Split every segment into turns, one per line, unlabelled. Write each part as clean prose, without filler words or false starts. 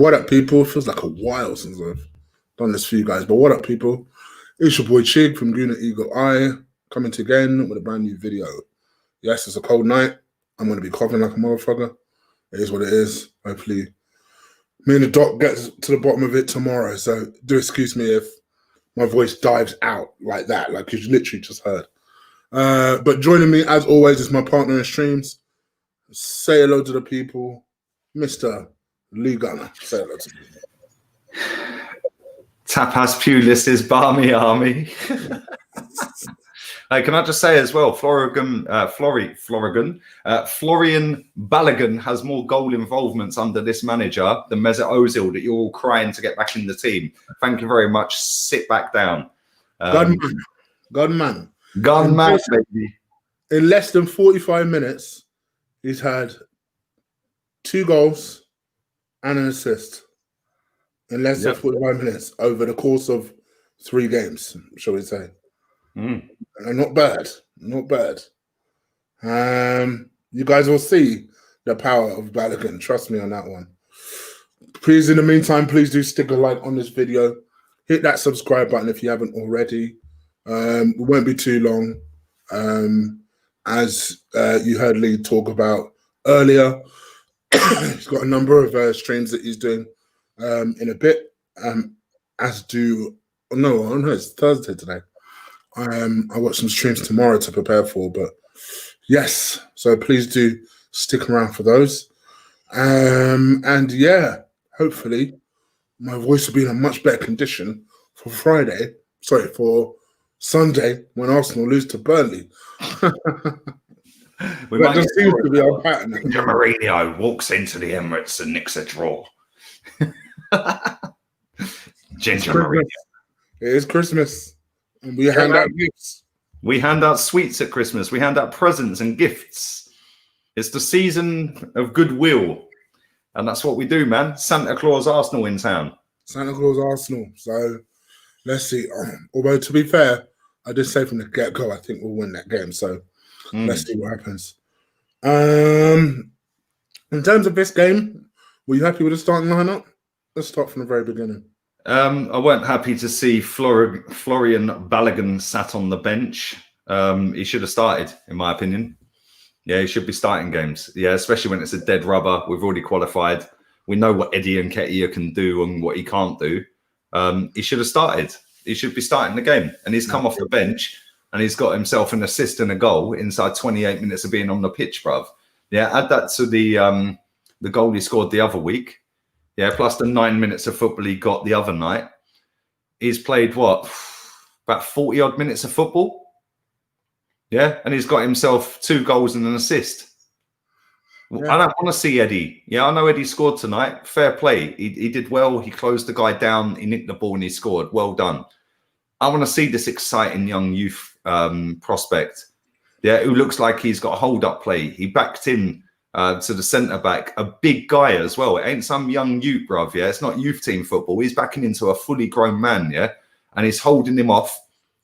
What up, people? Feels like a while since I've done this for you guys, but what up, people? It's your boy Chig from Green Eagle Eye, coming to again with a brand new video. Yes, it's a cold night. I'm going to be coughing like a motherfucker. It is what it is. Hopefully, me and the doc gets to the bottom of it tomorrow, so do excuse me if my voice dives out like that, like you literally just heard. But joining me, as always, is my partner in streams. Say hello to the people, Mr. Lee Gunner. Say hello to me.
Tapas Pulis is Barmy Army. Can I just say as well, Florian Balogun has more goal involvements under this manager than Mesut Ozil that you're all crying to get back in the team. Thank you very much. Sit back down.
Gunman,
baby.
In less than 45 minutes, he's had 2 goals and an assist in less than 45 minutes over the course of 3 games, shall we say. Not bad. Not bad. You guys will see the power of Balogun. Trust me on that one. Please, in the meantime, please do stick a like on this video. Hit that subscribe button if you haven't already. We won't be too long. As you heard Lee talk about earlier, he's got a number of streams that he's doing in a bit. It's Thursday today. I got some streams tomorrow to prepare for, but yes, so please do stick around for those. And yeah, hopefully my voice will be in a much better condition for Sunday when Arsenal lose to Burnley.
That
just seems to be our pattern.
Mourinho walks into the Emirates and nicks a draw. Ginger Mourinho.
It is Christmas. And we hand out gifts.
We hand out sweets at Christmas. We hand out presents and gifts. It's the season of goodwill. And that's what we do, man. Santa Claus Arsenal in town.
Santa Claus Arsenal. So let's see. Although, to be fair, I did say from the get-go, I think we'll win that game. So let's see what happens. In terms of this game, were you happy with the starting lineup? Let's start from the very beginning.
I weren't happy to see Florian Balogun sat on the bench. He should have started, in my opinion. Yeah, he should be starting games. Yeah, especially when it's a dead rubber. We've already qualified. We know what Eddie and Nketiah can do and what he can't do. He should have started. He should be starting the game. And he's come off the bench and he's got himself an assist and a goal inside 28 minutes of being on the pitch, bruv. Yeah, add that to the goal he scored the other week. Yeah, plus the 9 minutes of football he got the other night. He's played, about 40-odd minutes of football? Yeah, and he's got himself 2 goals and an assist. Yeah. I don't want to see Eddie. Yeah, I know Eddie scored tonight. Fair play. He did well. He closed the guy down. He nicked the ball and he scored. Well done. I want to see this exciting young youth prospect, yeah, who looks like he's got a hold-up play. He backed in to the centre-back, a big guy as well. It ain't some young youth, bruv, yeah? It's not youth team football. He's backing into a fully grown man, yeah? And he's holding him off.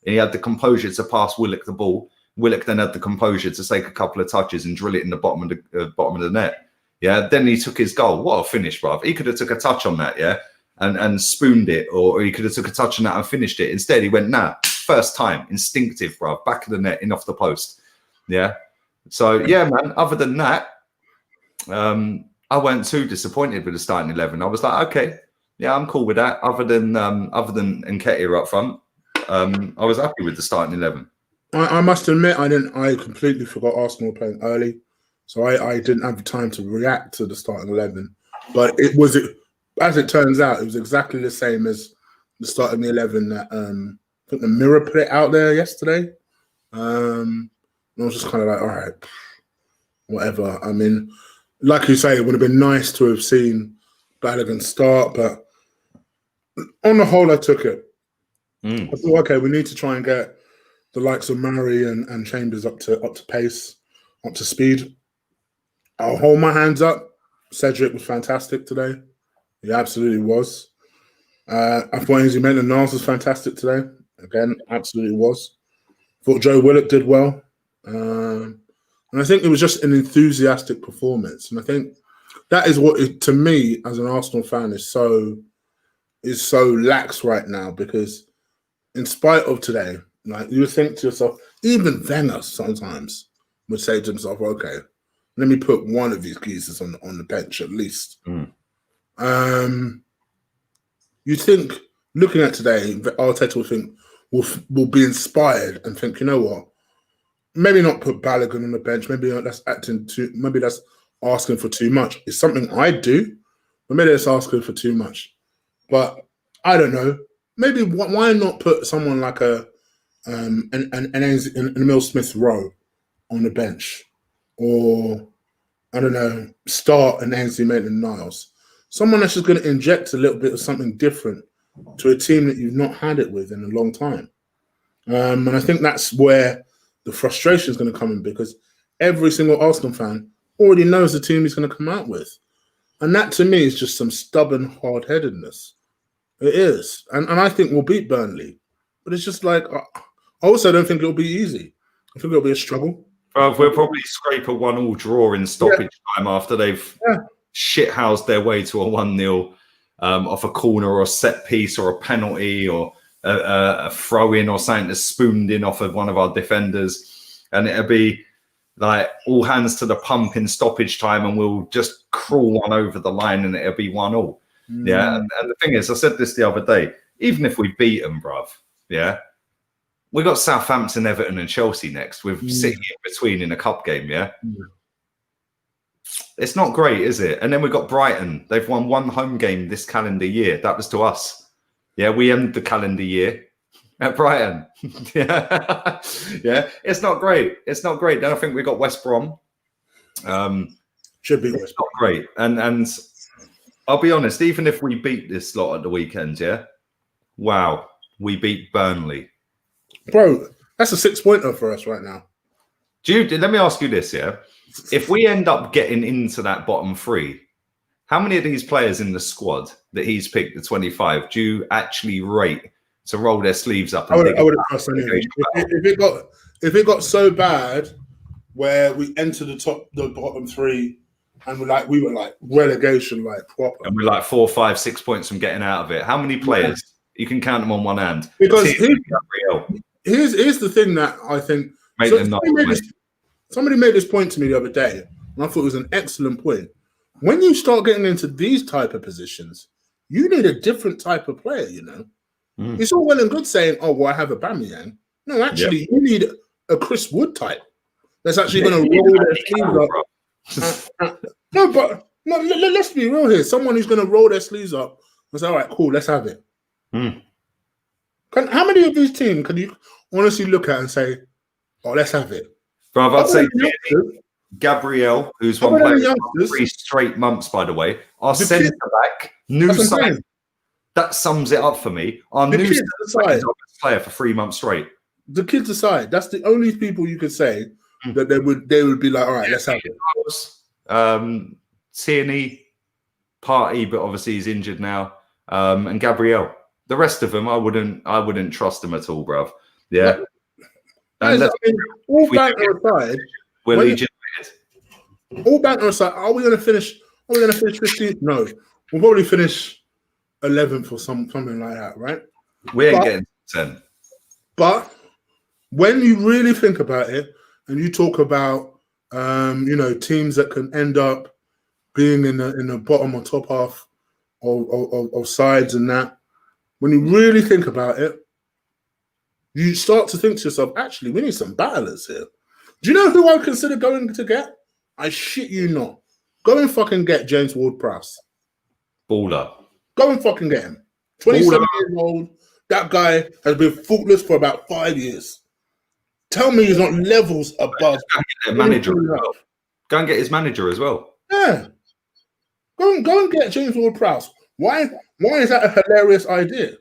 And he had the composure to pass Willock the ball. Willock then had the composure to take a couple of touches and drill it in the bottom of the net. Yeah, then he took his goal. What a finish, bruv. He could have took a touch on that, yeah? And spooned it, or he could have took a touch on that and finished it. Instead, he went, first time, instinctive, bruv. Back of the net, in off the post. Yeah? So, yeah, man, other than that, I weren't too disappointed with the starting 11. I was like, okay, yeah, I'm cool with that. Other than Nketiah up front, I was happy with the starting 11.
I must admit, I completely forgot Arsenal playing early, so I didn't have time to react to the starting 11. But as it turns out, it was exactly the same as the starting 11 that I think the Mirror put it out there yesterday. And I was just kind of like, all right, whatever. I mean, like you say, it would have been nice to have seen Balogun start, but on the whole, I took it. I thought, okay, we need to try and get the likes of Murray and Chambers up to pace, up to speed. I'll hold my hands up. Cedric was fantastic today. He absolutely was. I thought Ainsley Maitland-Niles was fantastic today. Again, absolutely was. Thought Joe Willock did well. And I think it was just an enthusiastic performance. And I think that is what it, to me as an Arsenal fan is so lax right now, because in spite of today, like you would think to yourself, even Wenger sometimes would say to himself, "Okay, let me put one of these geezers on the bench at least." You think, looking at today, Arteta will think will be inspired and think, you know what? Maybe not put Balogun on the bench. Maybe that's maybe that's asking for too much. It's something I'd do, but maybe that's asking for too much. But I don't know. Maybe why not put someone like an Emil Smith Rowe on the bench, or I don't know, start an Ainsley Maitland-Niles, someone that's just going to inject a little bit of something different to a team that you've not had it with in a long time. And I think that's where the frustration is going to come in, because every single Arsenal fan already knows the team he's going to come out with. And that, to me, is just some stubborn hard-headedness. It is. And I think we'll beat Burnley. But it's just like, I also don't think it'll be easy. I think it'll be a struggle.
We'll probably scrape a 1-1 draw in stoppage time after they've shithoused their way to a 1-0 off a corner or a set piece or a penalty or a throw-in or something that's spooned in off of one of our defenders. And it'll be like all hands to the pump in stoppage time, and we'll just crawl one over the line and it'll be 1-1. Yeah, and the thing is, I said this the other day, even if we beat them, bruv, we got Southampton, Everton and Chelsea next with City in between in a cup game, It's not great, is it? And then we got Brighton. They've won one home game this calendar year. That was to us. Yeah, we end the calendar year at Brighton. Yeah, it's not great. It's not great. Then I think we got West Brom.
Should be
West Brom. Not great. And I'll be honest, even if we beat this lot at the weekend, wow, we beat Burnley.
Bro, that's a 6-pointer for us right now.
Jude, let me ask you this, if we end up getting into that bottom three, how many of these players in the squad that he's picked, the 25, do you actually rate to roll their sleeves up?
I would have trust anything. If it got so bad where we entered the bottom three and we were like relegation, like proper,
and we're like 4, 5, 6 points from getting out of it, how many players? You can count them on one hand.
Because here's the thing that I think somebody made this point to me the other day, and I thought it was an excellent point. When you start getting into these type of positions, you need a different type of player, you know. It's all well and good saying, "Oh, well, I have a Aubameyang." No, actually, you need a Chris Wood type that's actually going to roll their sleeves up. Let's be real here. Someone who's going to roll their sleeves up and say, "All right, cool, let's have it." How many of these teams can you honestly look at and say, "Oh, let's have it"?
Bro, I'd say Gabriel, who's one player for 3 straight months, by the way. Our centre back, new sign. That sums it up for me. Our new centre back is our best player for 3 months straight. The
kids aside, that's the only people you could say that they would be like, all right, let's have it.
Tierney, Partey, but obviously he's injured now. And Gabriel. The rest of them, I wouldn't trust them at all, bruv. Yeah.
All banter aside,
we're legitimated.
All banter aside, are we going to finish 15th? No, we'll probably finish 11th or something like that, right?
We ain't getting 10.
But when you really think about it, and you talk about teams that can end up being in the bottom or top half of sides and that, when you really think about it, you start to think to yourself, actually, we need some battlers here. Do you know who I would consider going to get? I shit you not. Go and fucking get James Ward-Prowse.
Baller.
Go and fucking get him. 27 years old. That guy has been faultless for about 5 years. Tell me he's not levels above.
Go and get their manager as well. Go and get his manager as well.
Yeah. Go and get James Ward-Prowse. Why is that a hilarious idea?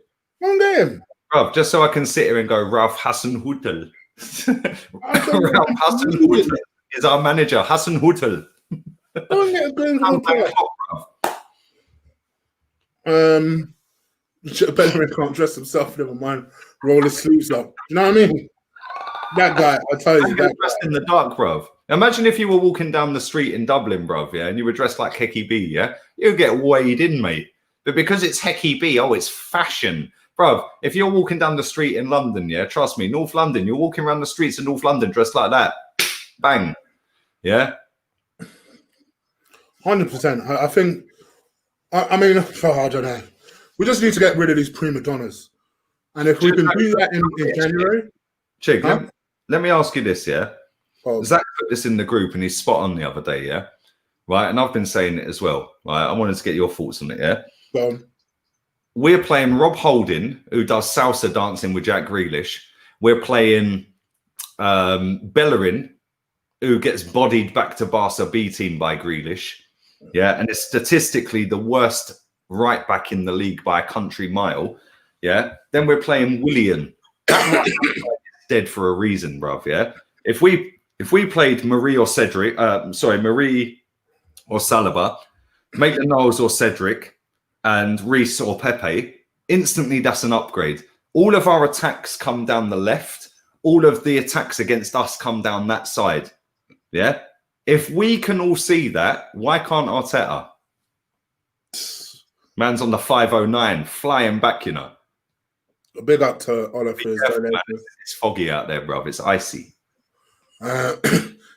Go and get him.
Bro, just so I can sit here and go, Ralph Hasenhüttl. Ralph Hasenhüttl is our manager. Hasenhüttl.
Go and get James Ward-Prowse. Bellerin can't dress himself, never mind. Roll his sleeves up. You know what I mean? That guy, I tell you.
That dressed in the dark, bro. Imagine if you were walking down the street in Dublin, bruv, yeah, and you were dressed like Hecky B, yeah? You'd get weighed in, mate. But because it's Hecky B, oh, it's fashion. Bruv, if you're walking down the street in London, yeah, trust me, North London, you're walking around the streets of North London dressed like that. Bang. Yeah?
100%. I think, I mean, I don't know. We just need to get rid of these prima donnas. And if we can do that in January.
Chig, let me ask you this, yeah?
Oh.
Zach put this in the group and he's spot on the other day, yeah? Right, and I've been saying it as well, right? I wanted to get your thoughts on it, yeah? We're playing Rob Holding, who does salsa dancing with Jack Grealish. We're playing Bellerin, who gets bodied back to Barca B team by Grealish. Yeah, and it's statistically the worst right back in the league by a country mile. Yeah, then we're playing Willian. That right back is dead for a reason, bruv. Yeah, if we played Marie or Cedric, Marie or Saliba, Maitland-Niles or Cedric, and Reece or Pepe, instantly that's an upgrade. All of our attacks come down the left. All of the attacks against us come down that side. Yeah. If we can all see that, why can't Arteta? Man's on the 509, flying back, you know.
A big up to Oliver for his donation.
It's foggy out there, bruv. It's icy.
Yeah,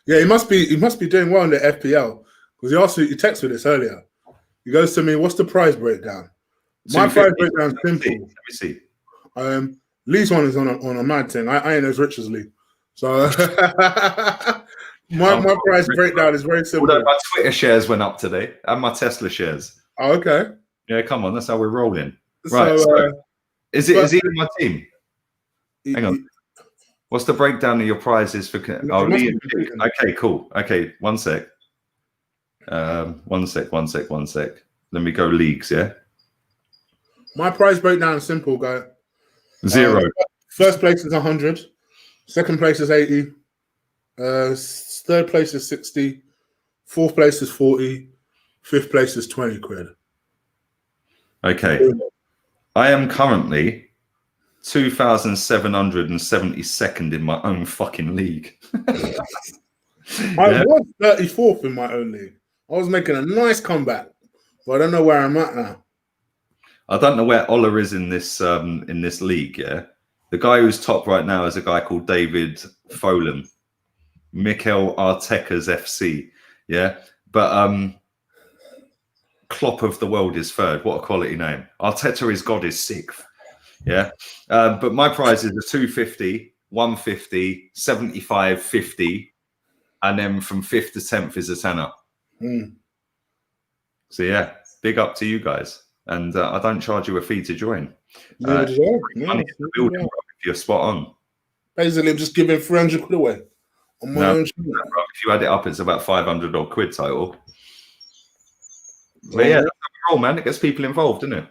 he must be doing well in the FPL because he texted me this earlier. He goes to me, "What's the prize breakdown?" My prize breakdown is simple.
Let me see.
Lee's one is on a mad thing. I ain't as rich as Lee, so my prize breakdown is very simple.
Although my Twitter shares went up today and my Tesla shares.
Oh, okay.
Yeah, come on, that's how we're rolling. Right. So, is he in my team? Hang on. What's the breakdown of your prizes for? Oh, Lee. Okay, cool. Okay, one sec. One sec. Let me go leagues, yeah?
My prize breakdown is simple, guy.
0.
First place is 100. Second place is 80. Third place is 60. Fourth place is 40. Fifth place is 20 quid.
Okay. I am currently 2,772nd in my own fucking league.
I was 34th in my own league. I was making a nice comeback, but I don't know where I'm at now.
I don't know where Ola is in this league. Yeah, the guy who's top right now is a guy called David Folan, Mikel Arteta's FC. Yeah, but Klopp of the world is third. What a quality name! Arteta is God is sixth. Yeah, but my prizes are 250, 150, 75, 50, and then from 5th to 10th is a tenner. So yeah, big up to you guys, and I don't charge you a fee to join. Money in the building, bro, if you're spot on.
Basically, I'm just giving 300 quid away on my own.
Bro, if you add it up, it's about 500 odd quid total. But yeah, that's how we roll, man. It gets people involved, doesn't it?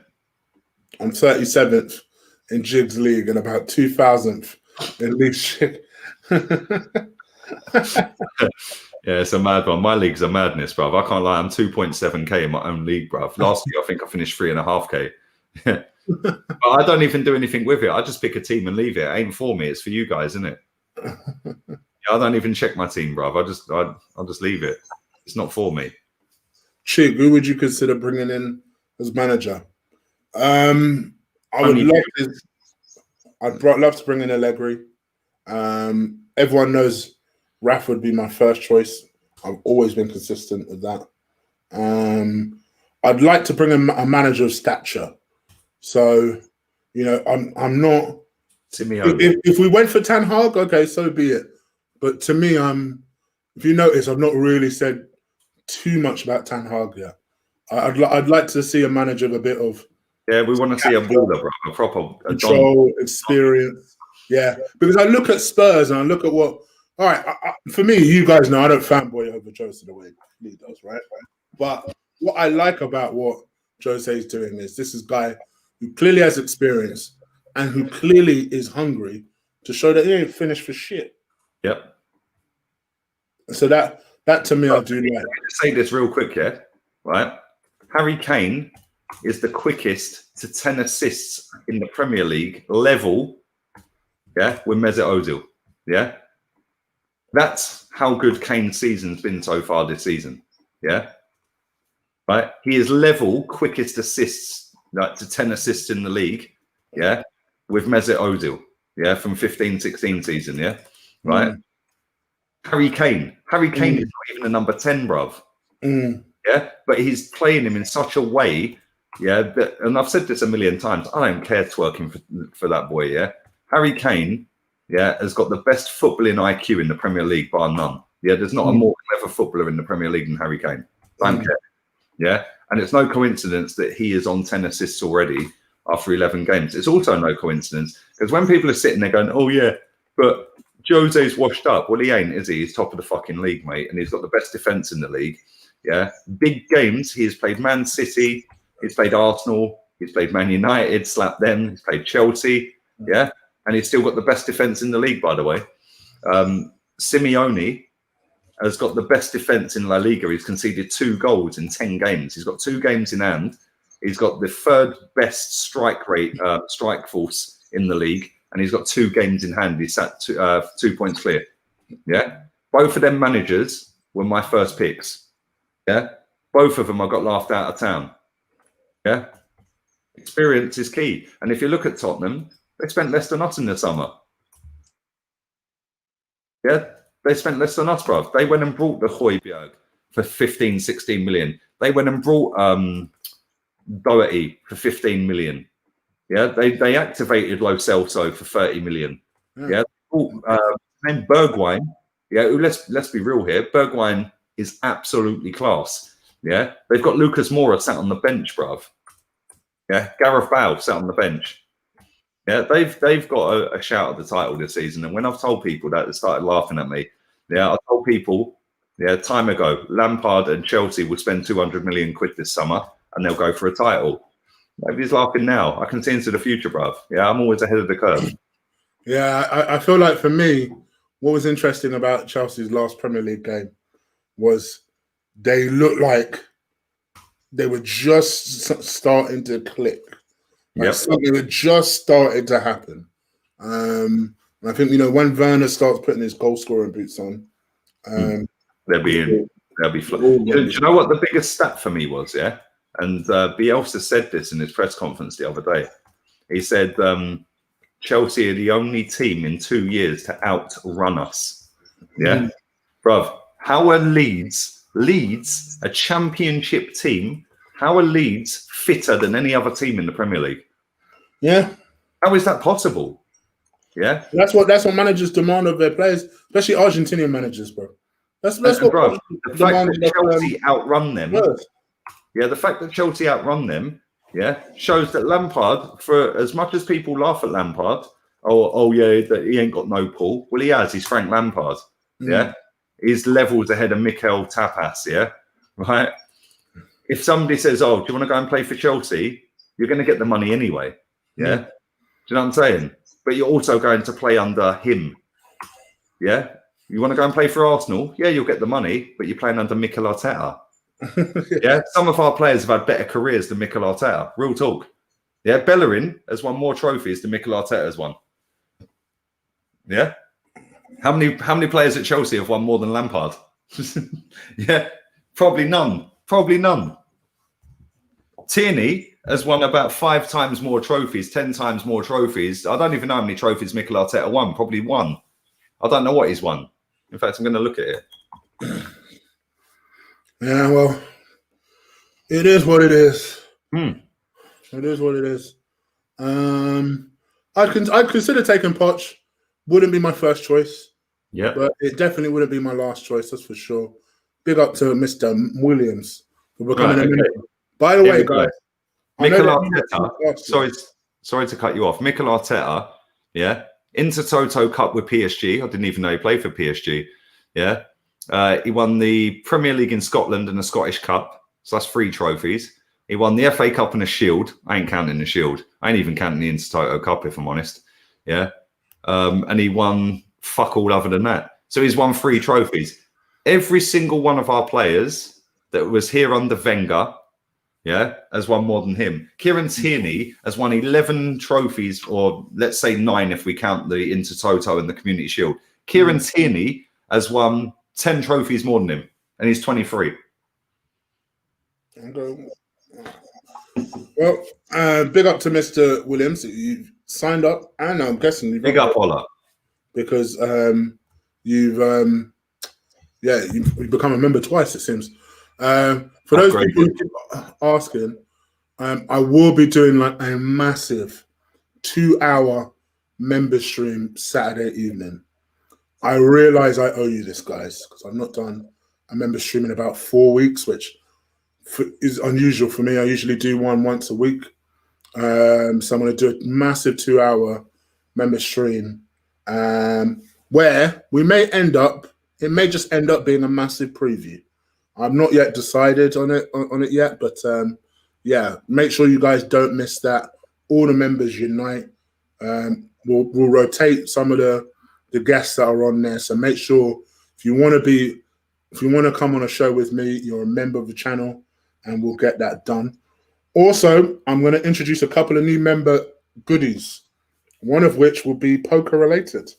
I'm 37th in Jig's league and about 2000th in Lee's shit.
Yeah, it's a mad one. My league's a madness, bruv. I can't lie. I'm 2.7k in my own league, bruv. Last year, I think I finished 3.5k. But I don't even do anything with it. I just pick a team and leave it. It ain't for me. It's for you guys, isn't it? Yeah, I don't even check my team, bruv. I'll just leave it. It's not for me.
Chig, who would you consider bringing in as manager? I'd love to bring in Allegri. Everyone knows Raf would be my first choice. I've always been consistent with that. I'd like to bring in a manager of stature. So, you know, I'm not. If we went for Ten Hag, okay, so be it. But to me, if you notice, I've not really said too much about Ten Hag yet. I'd like to see a manager with a bit of.
Yeah, we want to see a baller, bro, a proper
control, experience. Yeah, because I look at Spurs and I look at what. All right, for me, you guys know I don't fanboy over Jose the way he does, right? But what I like about what Jose is doing is this is a guy who clearly has experience and who clearly is hungry to show that he ain't finished for shit.
Yep.
So that to me, I do like.
Let me say this real quick, yeah? Right? Harry Kane is the quickest to 10 assists in the Premier League level, yeah, with Mesut Ozil, yeah? That's how good Kane's season's been so far this season. Yeah. Right. He is level quickest assists, like to 10 assists in the league. Yeah. With Mesut Ozil. Yeah. From 15-16 season. Yeah. Right. Harry Kane. Harry Kane is not even a number 10, bruv. Yeah. But he's playing him in such a way. Yeah. That, and I've said this a million times. I don't care twerking for that boy. Yeah. Harry Kane. Yeah, has got the best footballing IQ in the Premier League bar none. Yeah, there's not a more clever footballer in the Premier League than Harry Kane. Don't care. Yeah, and it's no coincidence that he is on 10 assists already after 11 games. It's also no coincidence because when people are sitting there going, "Oh yeah, but Jose's washed up," well, he ain't, is he? He's top of the fucking league, mate, and he's got the best defense in the league. Yeah, big games. He's played Man City. He's played Arsenal. He's played Man United. Slapped them. He's played Chelsea. Yeah. And he's still got the best defense in the league, by the way. Simeone has got the best defense in La Liga. He's conceded 2 goals in 10 games. He's got 2 games in hand. He's got the 3rd best strike rate, strike force in the league. And he's got 2 games in hand. He's sat 2 points clear. Yeah. Both of them managers were my first picks. Yeah. Both of them I got laughed out of town. Yeah. Experience is key. And if you look at Tottenham, they spent less than us in the summer. Yeah, they spent less than us, bruv. They went and brought the Højbjerg for 15, 16 million. They went and brought Doherty for 15 million. Yeah, they activated Lo Celso for 30 million. Yeah, then Bergwijn. Yeah, let's be real here. Bergwijn is absolutely class. Yeah, they've got Lucas Moura sat on the bench, bruv. Yeah, Gareth Bale sat on the bench. Yeah, they've got a shout at the title this season. And when I've told people that, they started laughing at me. Yeah, I told people, time ago, Lampard and Chelsea will spend 200 million quid this summer and they'll go for a title. Nobody's laughing now. I can see into the future, bruv. Yeah, I'm always ahead of the curve.
Yeah, I feel like for me, what was interesting about Chelsea's last Premier League game was they looked like they were just starting to click. Like something had just started to happen. I think, when Werner starts putting his goal scoring boots on,
they'll be flat. Do you know what the biggest stat for me was? Yeah, and Bielsa said this in his press conference the other day. He said Chelsea are the only team in 2 years to outrun us. Yeah, bruv. How are Leeds, a championship team? How are Leeds fitter than any other team in the Premier League?
Yeah.
How is that possible? Yeah.
That's what managers demand of their players, especially Argentinian managers, bro. That's what
bro, the fact that Chelsea outrun them. Yeah, the fact that Chelsea outrun them, shows that Lampard, for as much as people laugh at Lampard, that he ain't got no pull. Well, he has. He's Frank Lampard. Yeah. He's levels ahead of Mikel Tapas, right? If somebody says, "Oh, do you want to go and play for Chelsea?" You're going to get the money anyway. Yeah. Do you know what I'm saying? But you're also going to play under him. Yeah. You want to go and play for Arsenal? Yeah, you'll get the money, but you're playing under Mikel Arteta. Yeah. Some of our players have had better careers than Mikel Arteta. Real talk. Yeah. Bellerin has won more trophies than Mikel Arteta has won. Yeah. How many players at Chelsea have won more than Lampard? Yeah. Probably none. Tierney has won about 5 times more trophies, 10 times more trophies. I don't even know how many trophies Mikel Arteta won. Probably 1. I don't know what he's won. In fact, I'm going to look at it.
Yeah, well, it is what it is. It is what it is. I'd consider taking Poch. Wouldn't be my first choice.
Yeah,
but it definitely wouldn't be my last choice. That's for sure. Big up to Mr. Williams for becoming a manager. By the way, guys,
Mikel Arteta. Sorry to cut you off. Mikel Arteta, Intertoto Cup with PSG. I didn't even know he played for PSG. Yeah, he won the Premier League in Scotland and the Scottish Cup. So that's 3 trophies. He won the FA Cup and a Shield. I ain't counting the Shield. I ain't even counting the Intertoto Cup, if I'm honest. Yeah, and he won fuck all other than that. So he's won 3 trophies. Every single one of our players that was here under Wenger, has won more than him. Kieran Tierney has won 11 trophies, or let's say 9 if we count the Intertoto and the Community Shield. Kieran Tierney has won 10 trophies more than him, and he's 23.
Okay. Well, big up to Mr. Williams. You signed up, and I'm guessing you've
Big up, Ola.
because you've become a member twice, it seems. For those people who keep asking, I will be doing like a massive 2-hour member stream Saturday evening. I realize I owe you this, guys, because I've not done a member stream in about 4 weeks, which is unusual for me. I usually do one once a week. So I'm going to do a massive 2-hour member stream where we may end up, it may just end up being a massive preview. I've not yet decided on it yet, but yeah, make sure you guys don't miss that. All the members unite. We'll rotate some of the guests that are on there. So make sure if you want to come on a show with me, you're a member of the channel, and we'll get that done. Also, I'm going to introduce a couple of new member goodies, one of which will be poker related.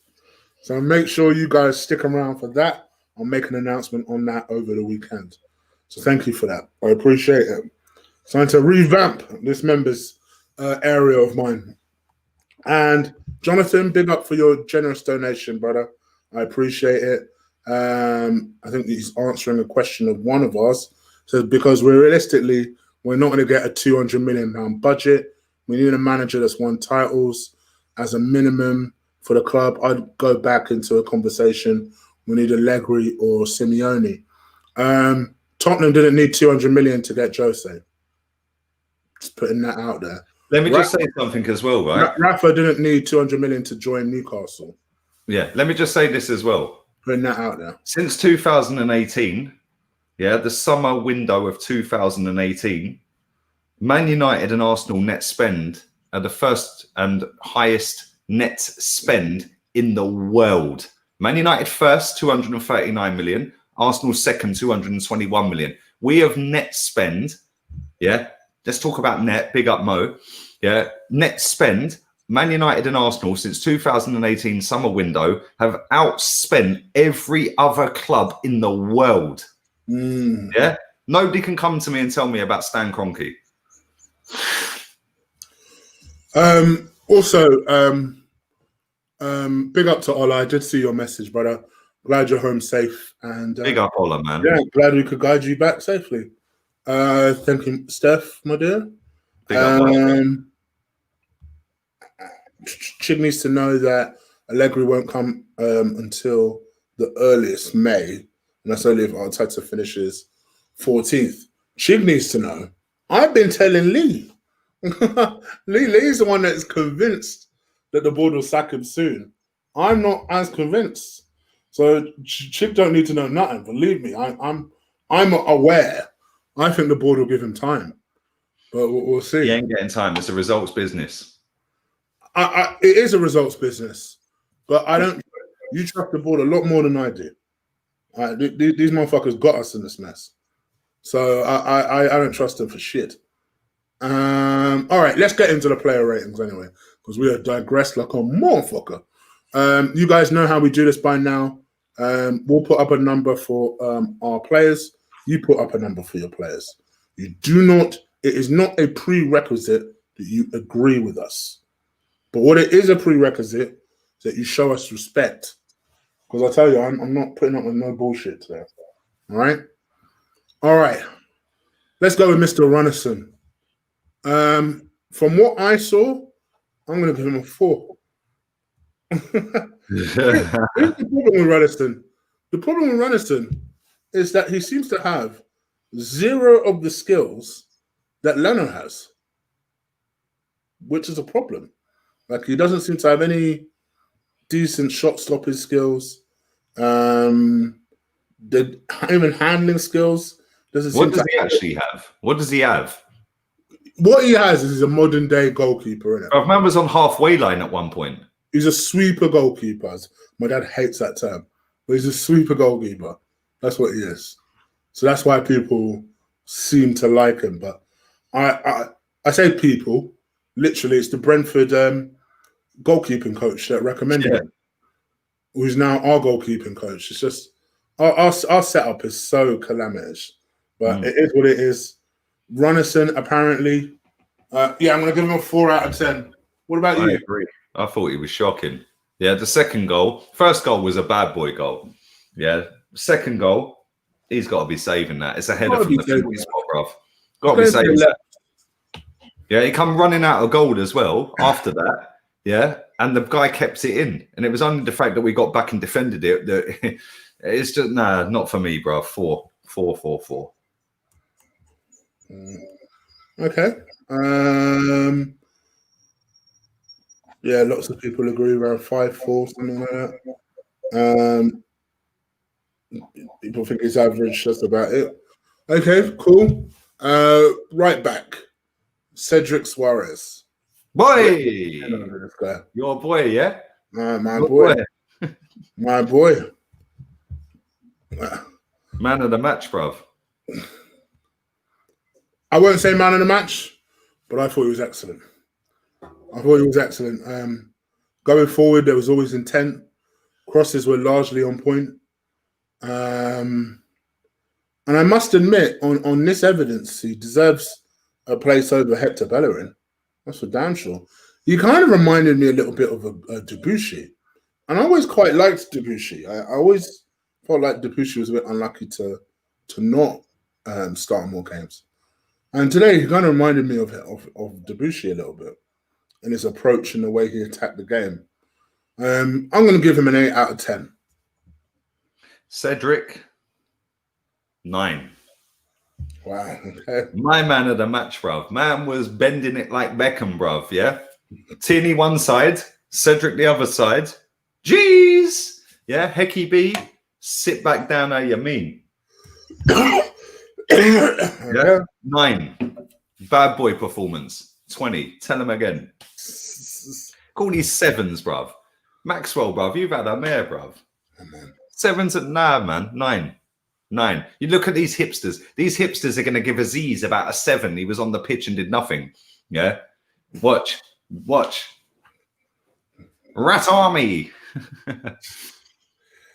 So make sure you guys stick around for that. I'll make an announcement on that over the weekend. So thank you for that. I appreciate it. Trying to revamp this members area of mine. And Jonathan, big up for your generous donation, brother. I appreciate it. I think he's answering a question of one of us. So because we're not going to get a £200 million budget. We need a manager that's won titles as a minimum for the club. I'd go back into a conversation. We need Allegri or Simeone. Tottenham didn't need 200 million to get Jose. Just putting that out there.
Let me just say something as well, right?
Rafa didn't need 200 million to join Newcastle.
Yeah, let me just say this as well.
Putting that out there.
Since 2018, yeah, the summer window of 2018, Man United and Arsenal net spend are the first and highest net spend in the world. Man United first, 239 million. Arsenal second, 221 million. We have net spend, yeah. Let's talk about net. Big up Mo. Yeah, net spend. Man United and Arsenal since 2018 summer window have outspent every other club in the world. Yeah, nobody can come to me and tell me about Stan Kroenke.
Also, big up to Ola. I did see your message, brother. Glad you're home safe. And
big up Ola, man.
Yeah, glad we could guide you back safely. Thank you, Steph, my dear.
Big up Ola.
Chig needs to know that Allegri won't come until the earliest May, and that's only if Arteta finishes 14th. Chig needs to know. I've been telling Lee. Lee's the one that's convinced that the board will sack him soon. I'm not as convinced. So Chig don't need to know nothing. Believe me, I'm aware. I think the board will give him time, but we'll see.
He ain't getting time. It's a results business.
It is a results business, but I don't. You trust the board a lot more than I do. These motherfuckers got us in this mess, so I don't trust them for shit. All right, let's get into the player ratings anyway, because we are digressed like a motherfucker. You guys know how we do this by now. We'll put up a number for our players. You put up a number for your players. You do not. It is not a prerequisite that you agree with us. But what it is a prerequisite is that you show us respect. Because I tell you, I'm not putting up with no bullshit today. All right? All right. Let's go with Mr. Runnison. From what I saw, I'm going to give him a 4. Here's the problem with Runnison. The problem with Runnison is that he seems to have 0 of the skills that Leno has, which is a problem. Like, he doesn't seem to have any decent shot stopping skills. Even handling skills doesn't.
What does he actually have? What does he have?
What he has is a modern day goalkeeper, innit?
Oh, man was on halfway line at one point.
He's a sweeper goalkeeper. My dad hates that term, but he's a sweeper goalkeeper. That's what he is. So that's why people seem to like him. But I say people. Literally, it's the Brentford goalkeeping coach that recommended him. who's now our goalkeeping coach. It's just our setup is so calamitous, but it is what it is. Runnison, apparently, yeah, I'm going to give him a 4 out of 10. What about you?
I agree. I thought he was shocking. Yeah, the second goal. First goal was a bad boy goal. Yeah, second goal, he's got to be saving that. It's a header from the 50 spot, bruv. Got to be saving that. Yeah, he come running out of goal as well after that. Yeah, and the guy kept it in. And it was only the fact that we got back and defended it that it's just, nah, not for me, bruv. 4.
Okay. Yeah, lots of people agree around 5-4, something like that. People think it's average. That's about it. Okay, cool. Right back, Cedric Suarez.
Boy, your boy, yeah.
My boy. My boy.
Man of the match, bruv.
I won't say man of the match, but I thought he was excellent. Going forward, there was always intent. Crosses were largely on point. And I must admit, on this evidence, he deserves a place over Hector Bellerin. That's for damn sure. He kind of reminded me a little bit of a Debussy. And I always quite liked Debussy. I always felt like Debussy was a bit unlucky to not start more games. And today, he kind of reminded me of Debussy a little bit in his approach and the way he attacked the game. I'm going to give him an 8 out of 10.
Cedric, 9.
Wow. Okay.
My man of the match, bruv. Man was bending it like Beckham, bruv, yeah? Tierney one side, Cedric the other side. Jeez! Yeah, Hecky B, sit back down how you mean. Yeah, 9. Bad boy performance. 20. Tell him again. Call these 7s, bruv. Maxwell, bruv, you've had a mare, bruv. 7s at man. 9. You look at these hipsters. These hipsters are going to give Aziz about a 7. He was on the pitch and did nothing. Yeah? Watch. Rat Army.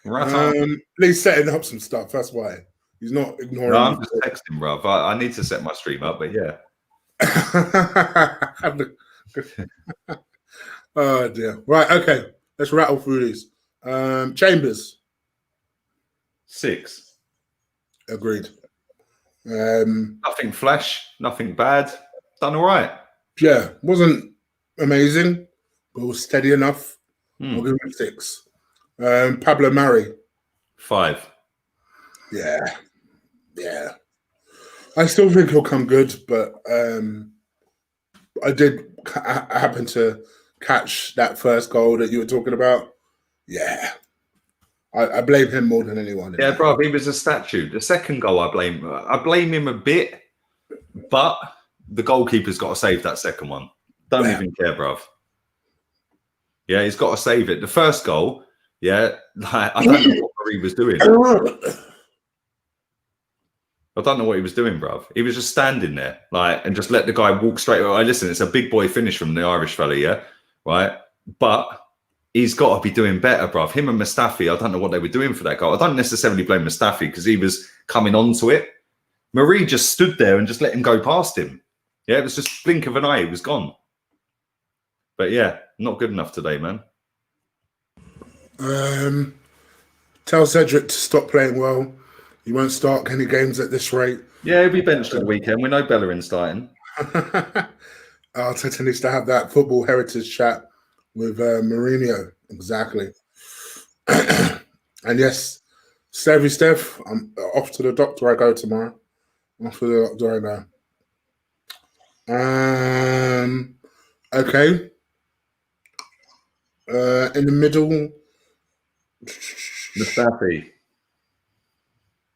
Rat Army.
He's setting up some stuff. That's why. He's not ignoring.
No, I'm just texting, bruv. I need to set my stream up, but yeah. Oh, dear. Right, okay. Let's rattle through these. Chambers. 6.
Agreed.
Nothing flash, nothing bad. Done all right.
Yeah, wasn't amazing, but was steady enough. I'll give him 6. Pablo Mari.
5.
Yeah. I still think he'll come good, but I did happen to catch that first goal that you were talking about. Yeah. I blame him more than anyone.
Yeah, bro, he was a statue. The second goal, I blame him a bit, but the goalkeeper's got to save that second one. Don't even care, bruv. Yeah, he's got to save it. The first goal, yeah, like, I don't know what he was doing. I don't know what he was doing, bruv. He was just standing there, like, and just let the guy walk straight. Listen, it's a big boy finish from the Irish fella, yeah, right? But he's got to be doing better, bruv. Him and Mustafi, I don't know what they were doing for that goal. I don't necessarily blame Mustafi because he was coming onto it. Marie just stood there and just let him go past him. Yeah, it was just blink of an eye. He was gone. But yeah, not good enough today, man.
Tell Cedric to stop playing well. He won't start any games at this rate.
Yeah, he'll be benched at the weekend. We know Bellerin starting.
Arteta needs to have that football heritage chat with Mourinho. Exactly. And yes, Steph, I'm off to the doctor. I go tomorrow. Off to the doctor I go. Okay. In the middle,
Mustafi.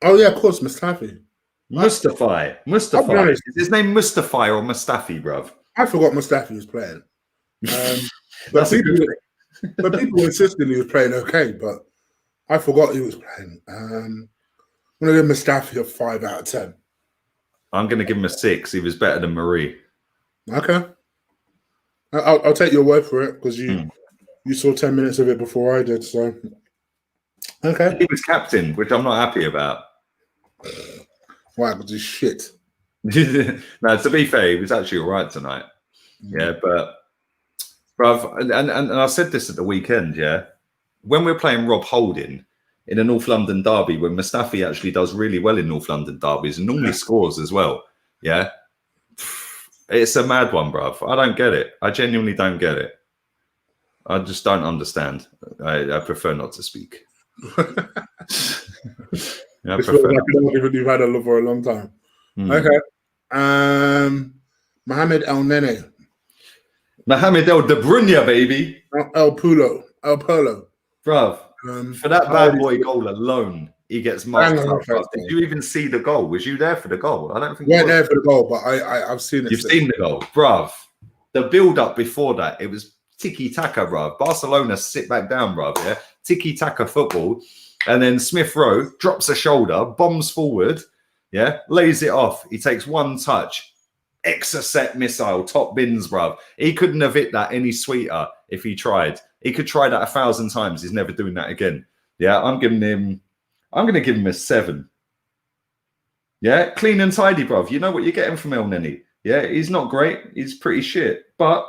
Oh yeah, of course, Mustafi.
Mustafi. Is his name Mustafi or Mustafi, bruv?
I forgot Mustafi was playing. But people insisted he was playing okay, but I forgot he was playing. I'm going to give Mustafi a 5 out of 10.
I'm going to give him a 6. He was better than Marie.
Okay. I'll take your word for it because you saw 10 minutes of it before I did. So Okay.
He was captain, which I'm not happy about.
Why? Because he's shit.
No, to be fair, he was actually all right tonight. Yeah, but bruv, and I said this at the weekend, yeah. When we're playing Rob Holding in a North London derby, when Mustafi actually does really well in North London derbies and normally scores as well, yeah. It's a mad one, bruv. I don't get it. I genuinely don't get it. I just don't understand. I prefer not to speak.
It's like an argument you've had for a long time. Okay. Mohamed El Nene.
Mohamed El De Bruyne, baby.
El Polo.
Bruv, for that bad boy goal alone, he gets marked up. Did you even see the goal? Was you there for the goal? I don't think you
weren't there for the goal, but I've seen it.
You've seen the goal, bruv. The build-up before that, it was tiki-taka, bruv. Barcelona sit back down, bruv, yeah? Tiki-taka football. And then Smith Rowe drops a shoulder, bombs forward, yeah? Lays it off. He takes one touch. Exocet missile, top bins, bruv. He couldn't have hit that any sweeter if he tried. He could try that 1,000 times. He's never doing that again. Yeah, I'm going to give him a 7. Yeah, clean and tidy, bruv. You know what you're getting from El Nene. Yeah, he's not great. He's pretty shit. But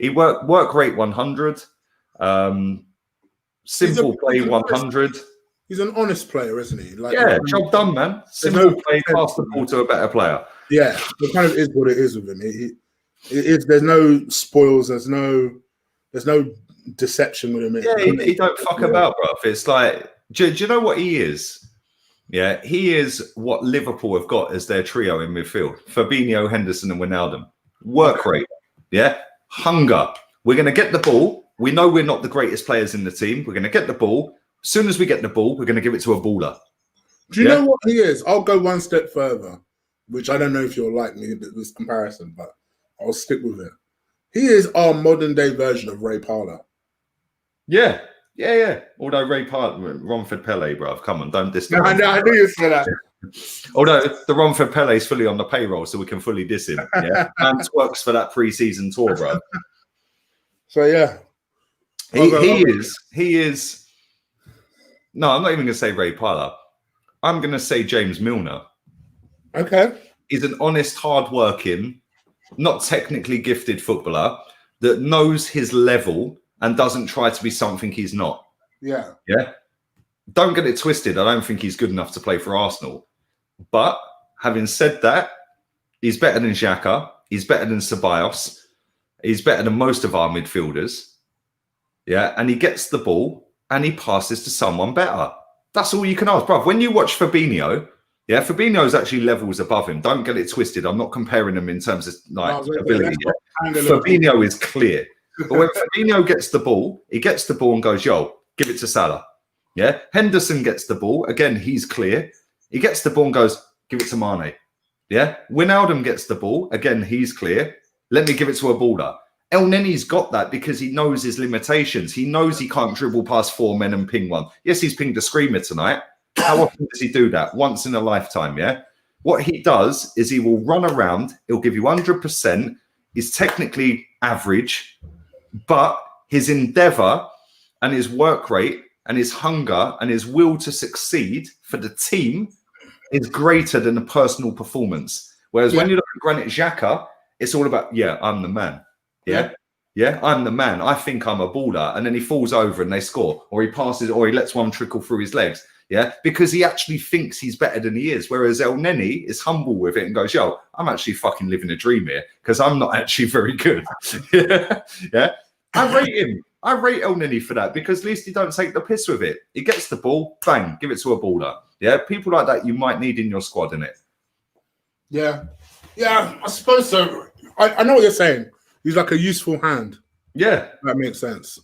he work rate 100. Simple play 100.
He's an honest player, isn't he? Like,
yeah, job done, man. Simple play, pass the ball to a better player.
Yeah, it kind of is what it is with him. There's no spoils. There's no deception with him.
Yeah, he don't fuck about, bruv. It's like, do you know what he is? Yeah, he is what Liverpool have got as their trio in midfield. Fabinho, Henderson and Wijnaldum. Work rate, yeah? Hunger. We're going to get the ball. We know we're not the greatest players in the team. We're going to get the ball. As soon as we get the ball, we're going to give it to a baller.
Do you know what he is? I'll go one step further, which I don't know if you'll like me with this comparison, but I'll stick with it. He is our modern-day version of Ray Parlour.
Yeah. Although Ray Parlour, Romford Pele, bruv, come on, don't diss him.
I knew you'd say that.
Although the Romford Pele is fully on the payroll, so we can fully diss him. Yeah, man works for that pre-season tour, bruv.
So yeah,
he is. No, I'm not even going to say Ray Parlour. I'm going to say James Milner.
Okay,
he's an honest, hard-working, not technically gifted footballer that knows his level and doesn't try to be something he's not.
Yeah.
Don't get it twisted. I don't think he's good enough to play for Arsenal. But having said that, he's better than Xhaka. He's better than Ceballos. He's better than most of our midfielders. Yeah, and he gets the ball and he passes to someone better. That's all you can ask, bruv. When you watch Fabinho, yeah, Fabinho's actually levels above him. Don't get it twisted. I'm not comparing them in terms of ability. Fabinho is clear. But when Fabinho gets the ball, he gets the ball and goes, yo, give it to Salah. Yeah. Henderson gets the ball. Again, he's clear. He gets the ball and goes, give it to Mane. Yeah. Wijnaldum gets the ball. Again, he's clear. Let me give it to a baller. El Nene's got that because he knows his limitations. He knows he can't dribble past 4 men and ping one. Yes, he's pinged a screamer tonight. How often does he do that? Once in a lifetime, yeah? What he does is he will run around. He'll give you 100%. He's technically average, but his endeavour and his work rate and his hunger and his will to succeed for the team is greater than a personal performance. Whereas when you look at Granit Xhaka, it's all about, I'm the man. Yeah, I'm the man. I think I'm a baller. And then he falls over and they score. Or he passes, or he lets one trickle through his legs. Yeah, because he actually thinks he's better than he is. Whereas El Nene is humble with it and goes, yo, I'm actually fucking living a dream here because I'm not actually very good. Yeah. I rate him. I rate El Nene for that because at least he don't take the piss with it. He gets the ball, bang, give it to a baller. Yeah, people like that you might need in your squad, innit?
Yeah, I suppose so. I know what you're saying. He's like a useful hand. Yeah. That makes sense.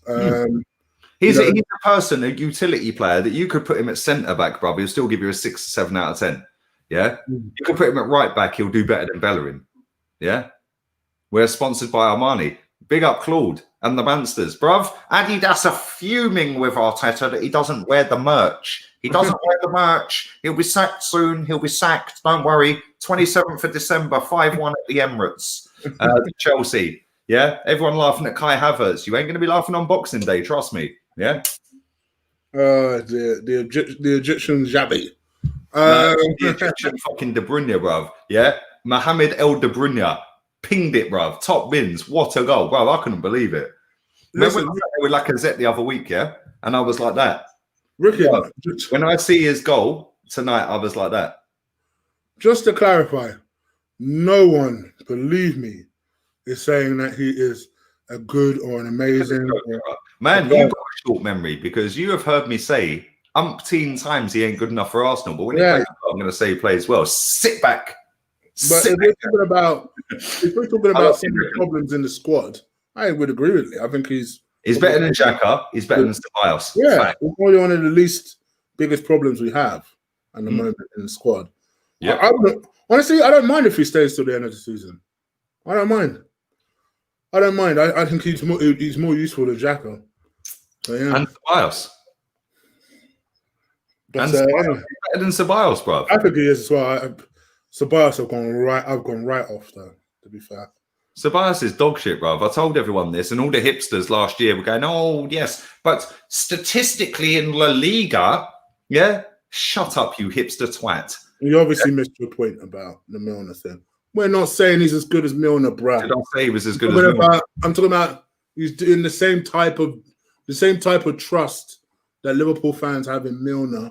He's a person, a utility player that you could put him at centre-back, bro. He'll still give you a 6 or 7 out of 10. Yeah? You could put him at right-back. He'll do better than Bellerin. Yeah? We're sponsored by Armani. Big up Claude and the Mansters. Bruv, Adidas are fuming with Arteta that he doesn't wear the merch. He doesn't wear the merch. He'll be sacked soon. He'll be sacked. Don't worry. 27th of December, 5-1 at the Emirates. Chelsea. Yeah? Everyone laughing at Kai Havertz. You ain't going to be laughing on Boxing Day. Trust me. Yeah?
The Egyptian Xabi.
The Egyptian fucking De Bruyne, bruv. Yeah, Mohamed El De Bruyne pinged it, bruv. Top bins. What a goal, bruv. I couldn't believe it. Remember
Listen,
when I with Lacazette the other week, yeah? And I was like that.
Ricky,
Bruv, when I see his goal tonight, I was like that.
Just to clarify, no one, believe me, is saying that he is a good or an amazing.
Man, you've got a short memory because you have heard me say umpteen times he ain't good enough for Arsenal. But when he plays well, I'm going to say he plays well. Sit back.
But if we're talking about some of the problems in the squad, I would agree with you. I think he's
better than Xhaka. He's better than Ceballos.
Yeah, it's probably one of the least biggest problems we have at the moment in the squad. Yeah, honestly, I don't mind if he stays till the end of the season. I don't mind. I think he's more useful than Xhaka. So, yeah.
And Ceballos.
But,
better than Ceballos, bro.
I think he is as well. Ceballos I've gone right off though, to be fair.
Ceballos is dog shit, bro. I told everyone this, and all the hipsters last year were going, "Oh, yes, but statistically in La Liga, yeah, shut up, you hipster twat."
You obviously missed your point about the Milner thing. We're not saying he's as good as Milner, bro.
Did I say he was as good as Milner?
I'm talking about he's doing the same type of trust that Liverpool fans have in Milner.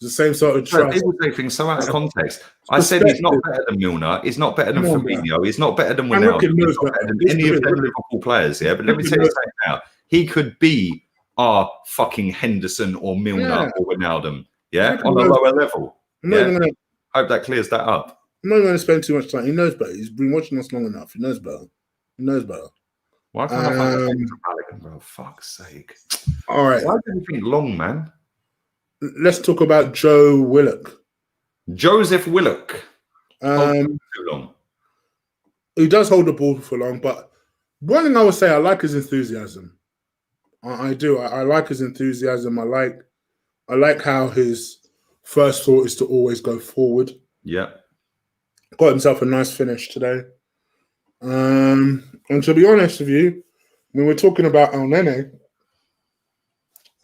The same sort of trust.
People take things so out of context. I said he's not better than Milner. He's not better than Fabinho. He's not better than Wijnaldum. He's not better than any of the Liverpool players. Yeah, but let me tell you something now. He could be our fucking Henderson or Milner or Wijnaldum. Yeah, on a lower level. Hope that clears that up.
I'm not going to spend too much time. He knows better. He's been watching us long enough. He knows better.
Why can't I find Balogun, bro? Fuck's sake.
All right.
Why do you think long, man?
Let's talk about Joe Willock.
Joseph Willock.
Too
long.
He does hold the ball for long, but one thing I would say, I like his enthusiasm. I do. I like his enthusiasm. I like how his first thought is to always go forward.
Yeah.
Got himself a nice finish today. And to be honest with you, when we're talking about El Nene,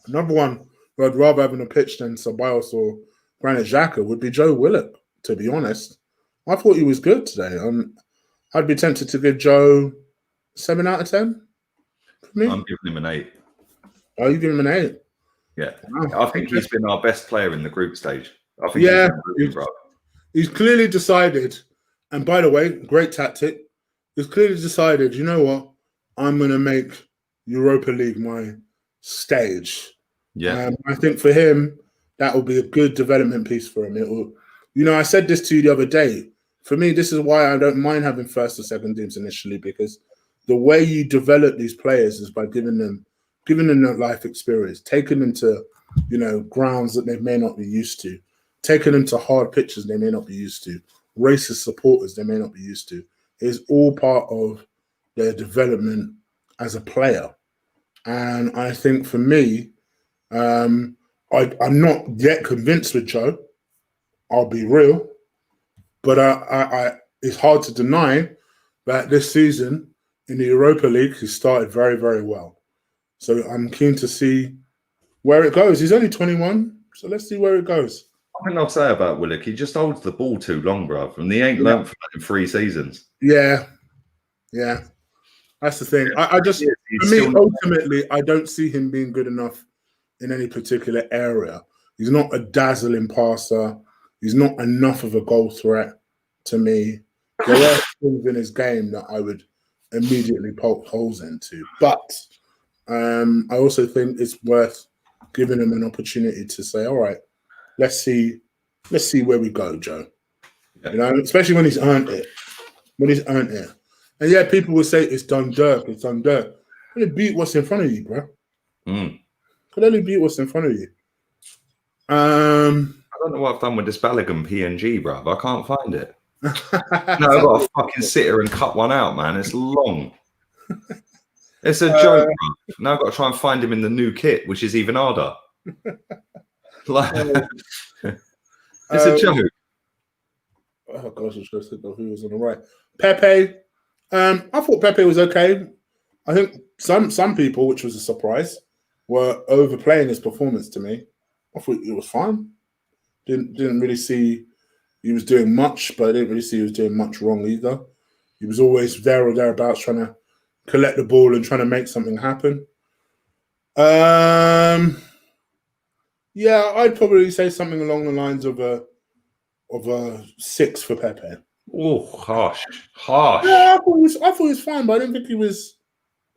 another one who I'd rather have in a pitch than Ceballos or Granit Xhaka would be Joe Willock, to be honest. I thought he was good today. I'd be tempted to give Joe 7 out of 10. For me.
I'm giving him an 8.
Oh, you give him an 8?
Yeah. Wow. I think he's been our best player in the group stage. I think
he's clearly decided, and by the way, great tactic, he's clearly decided, you know what, I'm going to make Europa League my stage.
Yeah.
I think for him, that will be a good development piece for him. It will, I said this to you the other day. For me, this is why I don't mind having first or second teams initially, because the way you develop these players is by giving them that life experience, taking them to, grounds that they may not be used to, taking them to hard pitches they may not be used to, racist supporters they may not be used to. It's all part of their development as a player. And I think for me, I'm not yet convinced with Joe. I'll be real, but it's hard to deny that this season in the Europa League he started very, very well. So I'm keen to see where it goes. He's only 21, so let's see where it goes.
I think I'll say about Willock, he just holds the ball too long, bruv, and he ain't learned from that in 3 seasons.
Yeah, that's the thing. For me, ultimately, I don't see him being good enough in any particular area. He's not a dazzling passer. He's not enough of a goal threat to me. There are things in his game that I would immediately poke holes into. But I also think it's worth giving him an opportunity to say, all right, let's see where we go, Joe. Yeah. Especially when he's earned it. And yeah, people will say it's Dundalk. Only beat what's in front of you, bro. Could only beat what's in front of you.
I don't know what I've done with this Balogun PNG, bro. I can't find it. No, I've got to fucking sit here and cut one out, man. It's long. It's a joke, bro. Now I've got to try and find him in the new kit, which is even harder. It's a joke.
Oh gosh, I was just thinking of who was on the right. Pepe. I thought Pepe was okay. I think some people, which was a surprise, were overplaying his performance to me. I thought it was fine. Didn't really see he was doing much, but I didn't really see he was doing much wrong either. He was always there or thereabouts trying to collect the ball and trying to make something happen. Yeah, I'd probably say something along the lines of a 6 for Pepe.
Oh, harsh.
Yeah, I thought he was fine, but I didn't think he was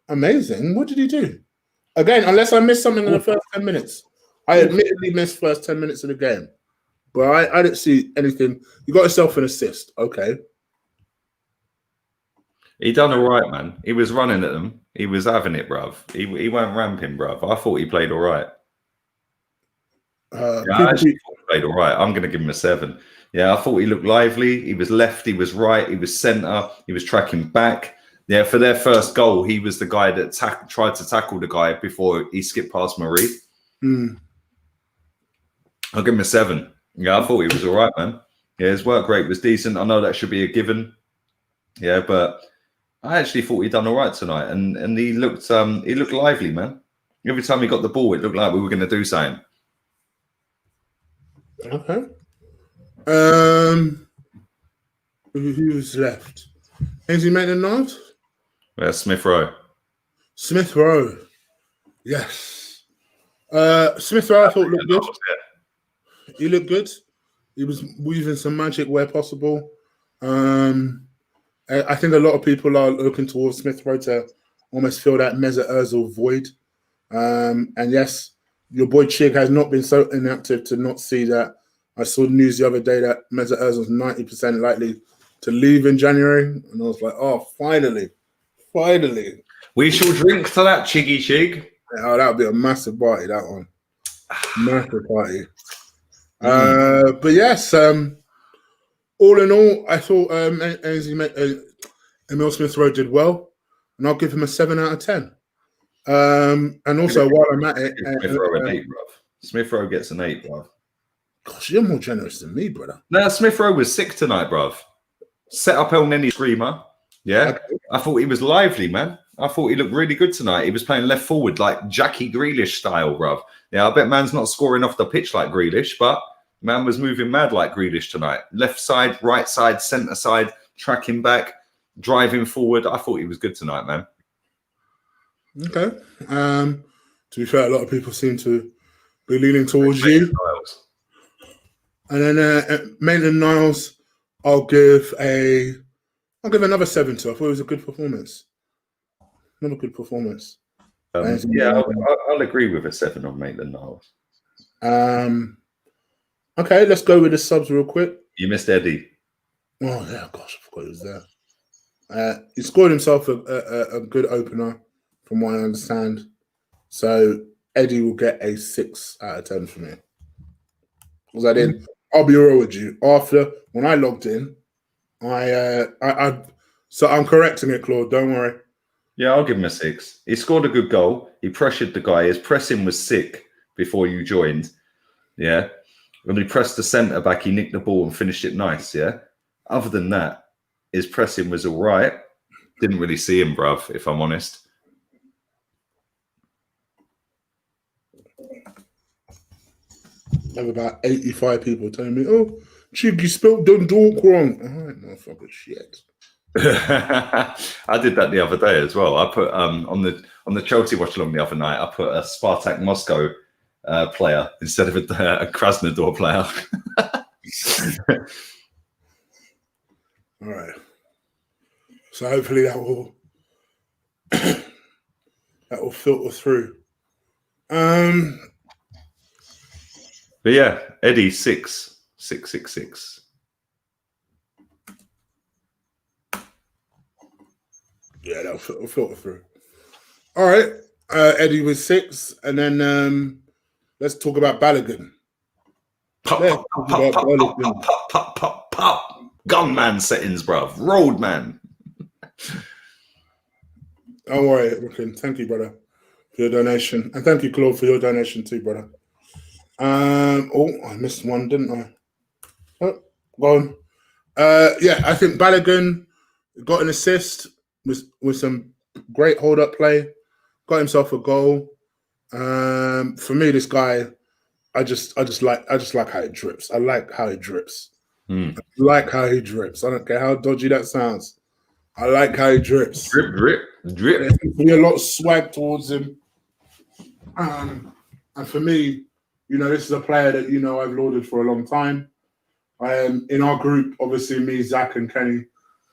amazing. What did he do? Again, unless I missed something in the first 10 minutes. I admittedly missed first 10 minutes of the game. But I didn't see anything. You got yourself an assist. Okay.
He done all right, man. He was running at them. He was having it, bruv. He weren't ramping, bruv. I thought he played all right. I actually thought he played all right. I'm going to give him a 7. Yeah, I thought he looked lively. He was left, he was right, he was centre, he was tracking back. Yeah, for their first goal, he was the guy that tried to tackle the guy before he skipped past Marie. I'll give him a 7. Yeah, I thought he was all right, man. Yeah, his work rate was decent. I know that should be a given. Yeah, but I actually thought he'd done all right tonight, and he looked lively, man. Every time he got the ball, it looked like we were going to do something.
Okay. Who's left? Ainsley Maitland-Niles?
Yeah, Smith Rowe.
Smith Rowe. Yes. Smith Rowe, I thought looked good. He looked good. He was weaving some magic where possible. I think a lot of people are looking towards Smith Rowe to almost fill that Mesut Ozil void. And yes, your boy Chig has not been so inactive to not see that. I saw news the other day that Mesut Ozil was 90% likely to leave in January. And I was like, oh, finally.
We shall drink to that, Chiggy Chig.
Oh, that would be a massive party, that one. Massive party. But yes, all in all, I thought Emil Smith Rowe did well, and I'll give him a 7 out of 10. And also, while I'm at it,
Smith Rowe an 8, bruv. Smith Rowe gets an 8, bruv.
Gosh, you're more generous than me, brother.
No, Smith Rowe was sick tonight, bruv. Set up El Neni Screamer. Yeah, okay. I thought he was lively, man. I thought he looked really good tonight. He was playing left forward, like Jackie Grealish style, bruv. Yeah, I bet man's not scoring off the pitch like Grealish, but man was moving mad like Grealish tonight. Left side, right side, centre side, tracking back, driving forward. I thought he was good tonight, man.
Okay. To be fair, a lot of people seem to be leaning towards you. And then Maitland-Niles, I'll give another 7 to. I thought it was a good performance. Another good performance.
Yeah, I'll agree with a 7 on Maitland-Niles.
Okay, let's go with the subs real quick.
You missed Eddie.
Oh yeah, gosh, I forgot he was there. He scored himself a good opener, from what I understand. So Eddie will get a 6 out of 10 for me. Because I'll be real with you. When I logged in, so I'm correcting it, Claude. Don't worry.
Yeah, I'll give him a 6. He scored a good goal. He pressured the guy. His pressing was sick before you joined. Yeah. When he pressed the centre back, he nicked the ball and finished it nice. Yeah. Other than that, his pressing was all right. Didn't really see him, bruv, if I'm honest.
I have about 85 people telling me, oh, Chig, you spelled Dundalk wrong. All right, motherfucker, shit.
I did that the other day as well. I put on the Chelsea watch along the other night, I put a Spartak Moscow player instead of a Krasnodar player.
All right. So hopefully that will filter through.
But yeah, Eddie 6.
Yeah, that'll filter through. All right. Eddie was 6. And then let's talk about Balogun.
Pop. Gunman settings, bruv. Roadman.
Don't worry, Rookin. Thank you, brother, for your donation. And thank you, Claude, for your donation too, brother. I missed one, didn't I? Oh, go on. Yeah, I think Balogun got an assist with some great hold-up play. Got himself a goal. For me, this guy, I just like how it drips. I like how it drips.
Hmm.
I like how he drips. I don't care how dodgy that sounds. I like how he drips.
Drip, drip, drip.
There seems to be a lot of swag towards him. And for me, this is a player that I've lauded for a long time. In our group, obviously, me, Zach, and Ken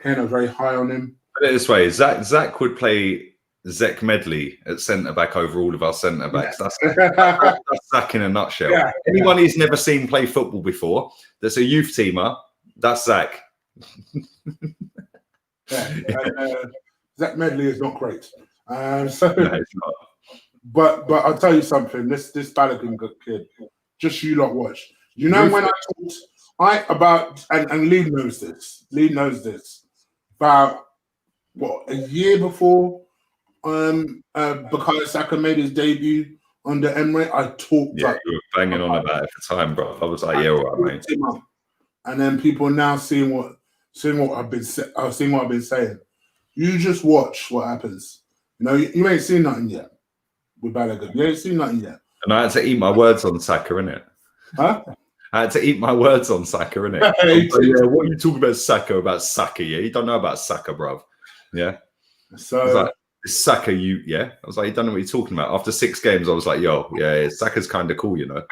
are very high on him.
Put it this way: Zach would play Zach Medley at centre back over all of our centre backs.
Yeah.
That's Zach in a nutshell.
Yeah.
Anyone who's never seen play football before, that's a youth teamer. That's Zach.
Zach Medley is not great.
No, it's not.
But I'll tell you something. This Balogun kid, just you lot watch. When I talked about and Lee knows this. Lee knows this. About a year before Bukayo Saka made his debut under Emre, I talked.
Yeah, you were banging on about it at the time, bro. I was like, yeah, all right, mate.
And then people now seeing what I've been saying. You just watch what happens. You ain't seen nothing yet with Balogun. You ain't seen nothing yet.
And I had to eat my words on Saka, innit?
Huh?
I had to eat my words on Saka, innit? Yeah, what are you talking about Saka? Yeah, you don't know about Saka, bruv. Yeah.
So
I was like, Saka, I was like, you don't know what you're talking about. After 6 games, I was like, yo, yeah, Saka's kind of cool,
And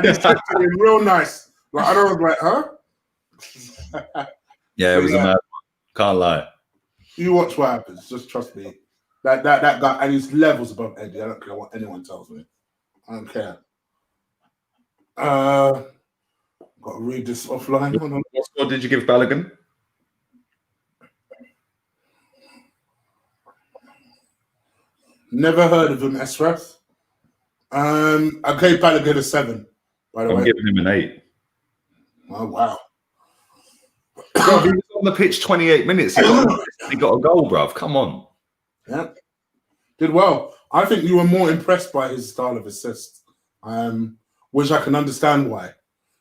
he's talking real nice. Like, I don't know, like, huh?
Yeah, it was a mad one. Can't lie.
You watch what happens. Just trust me. That guy, and he's levels above Eddie. I don't care what anyone tells me. I don't care. Got to read this offline. Hold on.
What score did you give Balogun?
Never heard of him, Esrath. I gave Balogun a 7, by the way.
I'm giving him an 8.
Oh, wow.
Bro, he was on the pitch 28 minutes. He got a goal, bruv. Come on.
Yeah. Did well. I think you were more impressed by his style of assist, which I can understand why.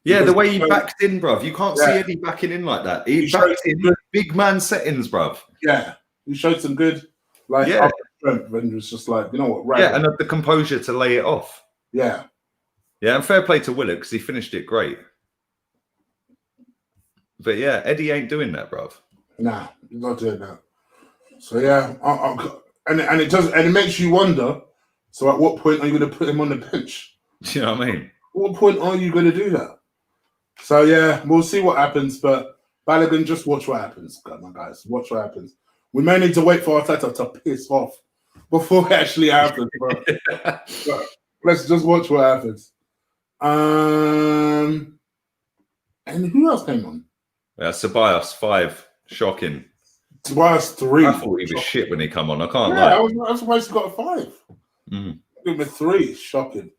Yeah, the way he backed in, bruv. You can't see Eddie backing in like that. He backed in big man settings, bruv.
Yeah. He showed some good strength and was just like, you know what, right.
Yeah, and the composure to lay it off.
Yeah.
Yeah, and fair play to Willock because he finished it great. But yeah, Eddie ain't doing that, bruv. Nah,
he's not doing that. So yeah, and it makes you wonder. So at what point are you going to put him on the bench?
Do you know what I mean?
At what point are you going to do that? So yeah, we'll see what happens. But Balogun, just watch what happens, my guys. Watch what happens. We may need to wait for Arteta to piss off before it actually happens. But let's just watch what happens. And who else came on?
Yeah, Ceballos 5, shocking.
Ceballos 3.
I thought he was shit when he come on. I can't lie.
I was surprised he got a 5.
Mm.
Give him a 3, shocking.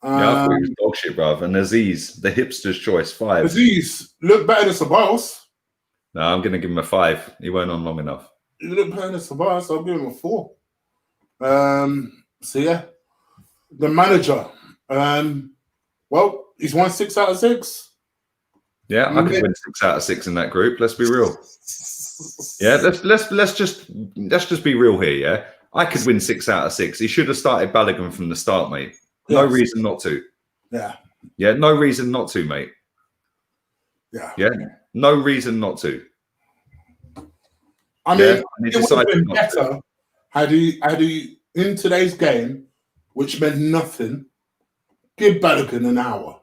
Yeah, I thought he was dog shit, bruv. And Aziz, the hipster's choice, 5.
Aziz looked better than Ceballos.
No, I'm going to give him a 5. He weren't on long enough.
He looked better than Ceballos, so I'll give him a 4. So yeah, the manager. Well, he's won 6 out of 6.
Yeah, I could win 6 out of 6 in that group. Let's be real. Yeah, let's just be real here. Yeah, I could win 6 out of 6. He should have started Balogun from the start, mate. No reason not to. Yeah, no reason not to, mate. Yeah, no reason not to.
I mean, it would have been better had he in today's game, which meant nothing. Give Balogun an hour.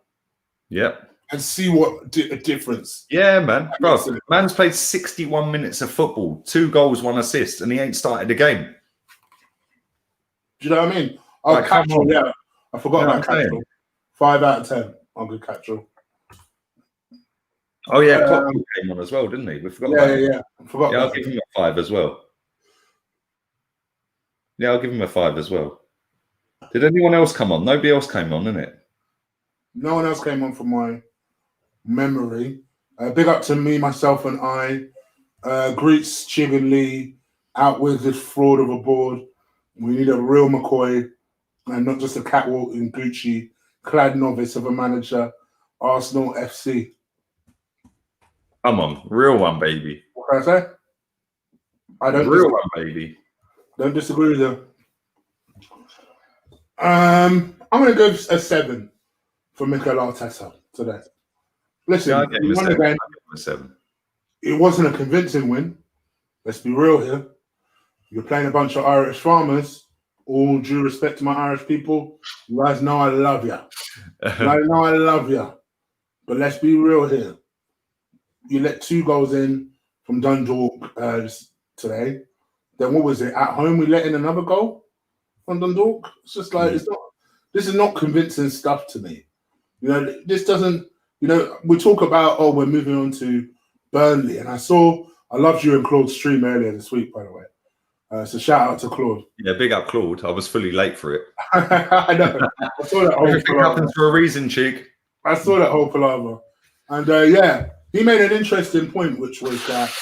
Yep.
And see what a difference.
Yeah, man. Bro, man's played 61 minutes of football, 2 goals, 1 assist, and he ain't started the game.
Do you know what I mean? Oh, Catchall, yeah. I forgot about Catchall. 5 out of 10. I'll go Catchall.
Oh, yeah, Pop came on as well, didn't he? We forgot about him.
Yeah. I forgot
I'll give him a 5 as well. Yeah, I'll give him a 5 as well. Did anyone else come on? Nobody else came on, didn't it?
No one else came on from my memory. Big up to me, myself, and I. Greets Chig and Lee out with this fraud of a board. We need a real McCoy and not just a catwalk in Gucci, clad novice of a manager. Arsenal FC.
Come on, real one, baby.
What can I say? I don't
real one, baby.
Don't disagree with you. I'm going to go a 7 for Mikel Arteta today. Listen,
Yeah, I gave him a
won
7.
again.
I gave him a 7.
It wasn't a convincing win. Let's be real here. You're playing a bunch of Irish farmers. All due respect to my Irish people, you guys know I love you. You guys know I love you. But let's be real here. You let 2 goals in from Dundalk today. Then what was it? At home, we let in another goal from Dundalk. It's just like it's not. This is not convincing stuff to me. You know, this doesn't. You know, we talk about we're moving on to Burnley, and I loved you and Claude's stream earlier this week, by the way. So shout out to Claude.
Yeah, big up Claude. I was fully late for it.
I know. I saw that whole
Everything happens for a reason, Chig.
I saw that whole palaver. And yeah, he made an interesting point, which was that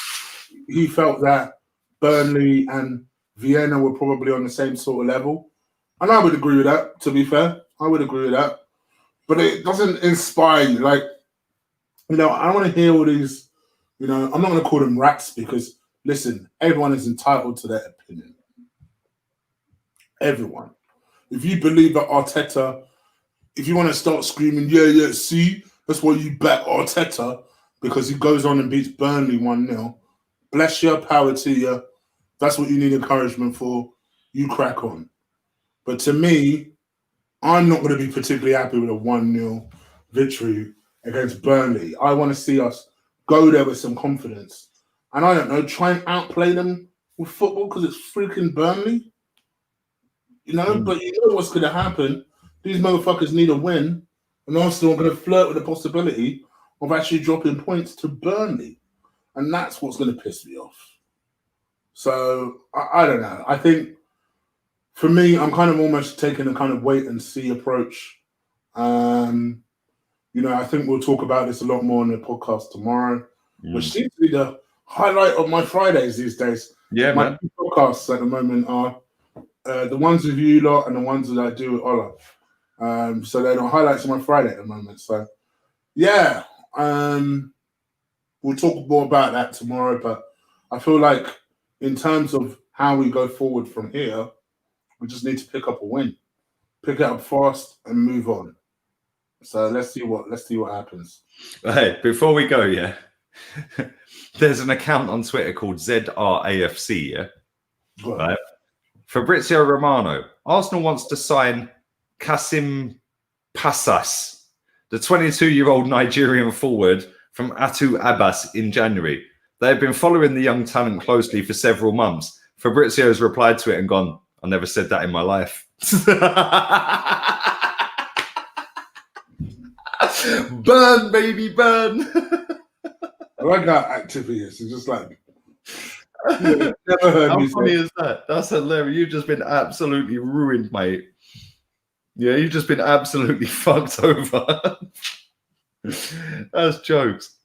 he felt that Burnley and Vienna were probably on the same sort of level. And I would agree with that, to be fair. I would agree with that. But it doesn't inspire you. Like, you know, I want to hear all these, you know, I'm not going to call them rats because, listen, everyone is entitled to their opinion. Everyone. If you believe that Arteta, if you want to start screaming, yeah, see, that's why you back Arteta because he goes on and beats Burnley 1-0. Bless your power to you. That's what you need encouragement for. You crack on. But to me, I'm not going to be particularly happy with a 1-0 victory against Burnley. I want to see us go there with some confidence. And I don't know, try and outplay them with football because it's freaking Burnley. You know, but you know what's going to happen. These motherfuckers need a win. And Arsenal are going to flirt with the possibility of actually dropping points to Burnley. And that's what's going to piss me off. So, I don't know. I think, for me, I'm kind of almost taking a kind of wait and see approach. You know, I think we'll talk about this a lot more on the podcast tomorrow, which seems to be the highlight of my Fridays these days.
Yeah,
my
man.
podcasts at the moment are the ones with you lot and the ones that I do with Ola. So they're the highlights of my Friday at the moment. So, yeah, we'll talk more about that tomorrow. But I feel like in terms of how we go forward from here, we just need to pick up a win, pick it up fast, and move on. So let's see what happens.
Hey, before we go, yeah, there's an account on Twitter called ZRAFC, yeah, right? Fabrizio Romano. Arsenal wants to sign Kasim Passas, the 22-year-old Nigerian forward from Atu Abbas in January. They have been following the young talent closely for several months. Fabrizio has replied to it and gone, I never said that in my life. Burn, baby, burn.
I like how active he is. He's just like, never heard
how
me
funny
say.
is that? That's hilarious. You've just been absolutely ruined, mate. Yeah, you've just been absolutely fucked over. That's jokes.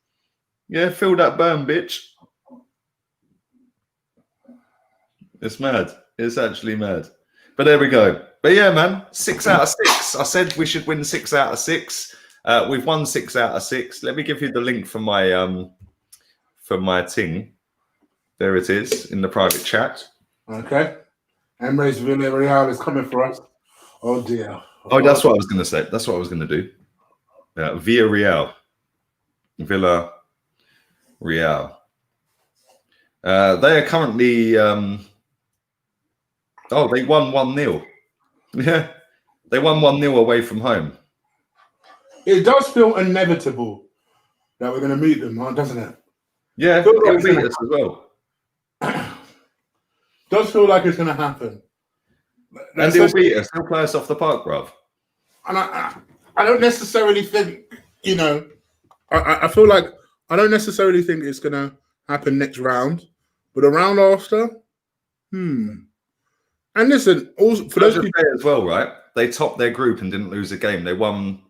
Yeah, feel that burn, bitch. It's mad. It's actually mad. But there we go. But yeah, man, 6 out of 6. I said we should win 6 out of 6. We've won 6 out of 6. Let me give you the link for my thing. There it is in the private chat.
Okay. Emre's Villarreal is coming for us. Oh dear.
Oh, that's what I was going to say. That's what I was going to do. Villarreal. Villarreal. They are currently. They won 1-0. Yeah, they won 1-0 away from home.
It does feel inevitable that we're going to meet them, doesn't it?
Yeah, it'll beat us as well.
Does feel like it's going to happen.
And they'll beat us. They'll play us off the park, bruv.
And I don't necessarily think, you know, I feel like I don't necessarily think it's going to happen next round, but a round after, And listen, also for those people
as well, right? They topped their group and didn't lose a game. They won.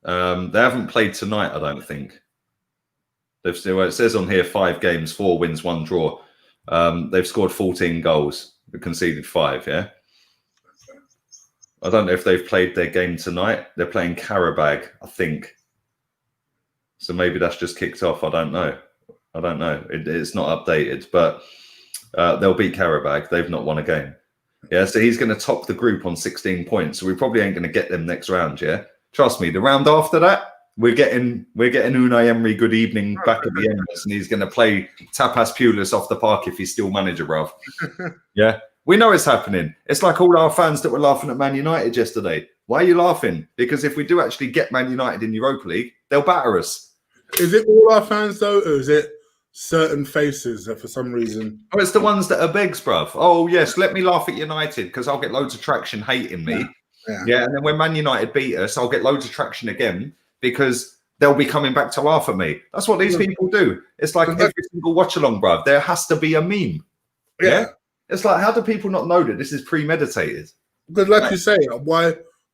They haven't played tonight, I don't think. They've still. It says on here 5 games, 4 wins, 1 draw. They've scored 14 goals, but conceded 5. Yeah. I don't know if they've played their game tonight. They're playing Karabag, I think. So maybe that's just kicked off. I don't know. It's not updated, but they'll beat Karabag. They've not won a game. Yeah, so he's going to top the group on 16 points. So we probably ain't going to get them next round. Yeah, trust me. The round after that, we're getting Unai Emery good evening back at the Emirates, and he's going to play Tapas Pulis off the park if he's still manager, bruv. Yeah, we know it's happening. It's like all our fans that were laughing at Man United yesterday. Why are you laughing? Because if we do actually get Man United in Europa League, they'll batter us.
Is it all our fans though, or is it certain faces that for some reason?
Oh, it's the ones that are begs, bruv. Oh, yes, let me laugh at United because I'll get loads of traction hating me. Yeah, and then when Man United beat us, I'll get loads of traction again because they'll be coming back to laugh at me. That's what these people do. It's like every single watch-along, bruv. There has to be a meme. Yeah? It's like, how do people not know that this is premeditated?
Because like you say,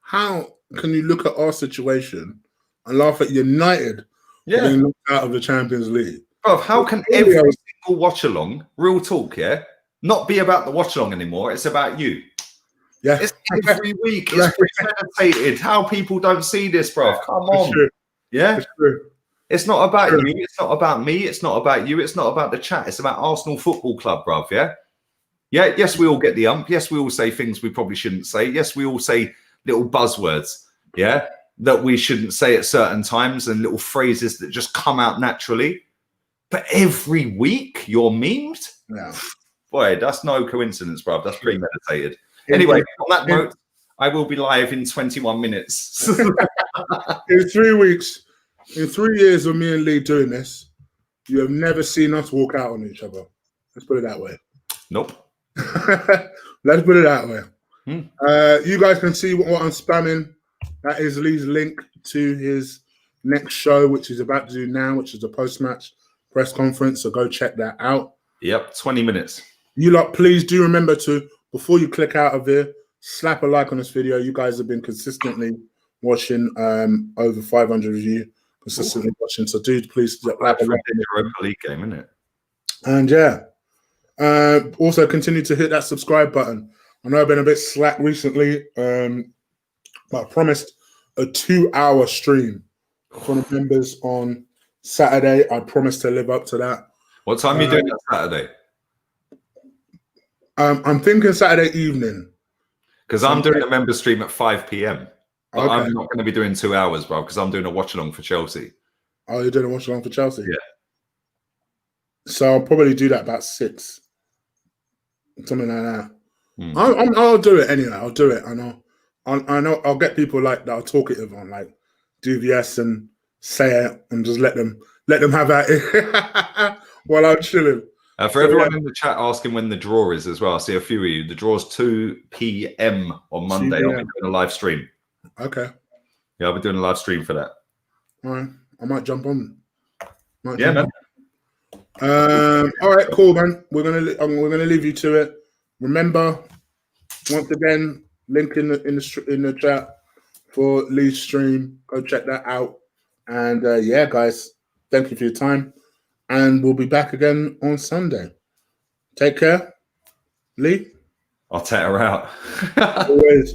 how can you look at our situation and laugh at United being knocked out of the Champions League?
Bruv, how can every single watch-along, real talk, not be about the watch-along anymore? It's about you.
Yeah.
It's every week. It's premeditated. How people don't see this, bruv. Come on.
True.
Yeah?
It's true.
It's not about you. It's not about me. It's not about you. It's not about the chat. It's about Arsenal Football Club, bruv, yeah? Yeah, yes, we all get the ump. Yes, we all say things we probably shouldn't say. Yes, we all say little buzzwords, that we shouldn't say at certain times and little phrases that just come out naturally. But every week you're memed?
Yeah.
Boy, that's no coincidence, bruv. That's premeditated. Anyway, on that note, I will be live in 21 minutes.
In 3 weeks, in 3 years of me and Lee doing this, you have never seen us walk out on each other. Let's put it that way.
Nope.
Let's put it that way. You guys can see what I'm spamming. That is Lee's link to his next show, which he's about to do now, which is the post-match press conference. So go check that out. Yep,
20 minutes.
You lot, please do remember to, before you click out of here, slap a like on this video. You guys have been consistently watching, over 500 of you consistently watching. So do please slap a like.
Europa League game, isn't it?
And also continue to hit that subscribe button. I know I've been a bit slack recently, but I promised a 2-hour stream for the members on Saturday. I promised to live up to that.
What time are you doing that Saturday?
I'm thinking Saturday evening.
Because I'm doing a member stream at 5 p.m. But I'm not going to be doing 2 hours, bro, because I'm doing a watch-along for Chelsea.
Oh, you're doing a watch-along for Chelsea?
Yeah.
So I'll probably do that about 6. Something like that. I'll do it anyway. I'll do it. I know. I'll get people like that are talkative on like DVS and say it and just let them have at it while I'm chilling.
For everyone in the chat asking when the draw is as well, I see a few of you. The draw's 2 p.m. on Monday. I'll be doing a live stream.
Okay.
Yeah, I'll be doing a live stream for that.
All right. I might jump on.
Man.
All right, cool, man. We're gonna leave you to it. Remember, once again, link in the chat for Lee's stream. Go check that out. And yeah, guys, thank you for your time. And we'll be back again on Sunday. Take care, Lee.
I'll take her out.
Always.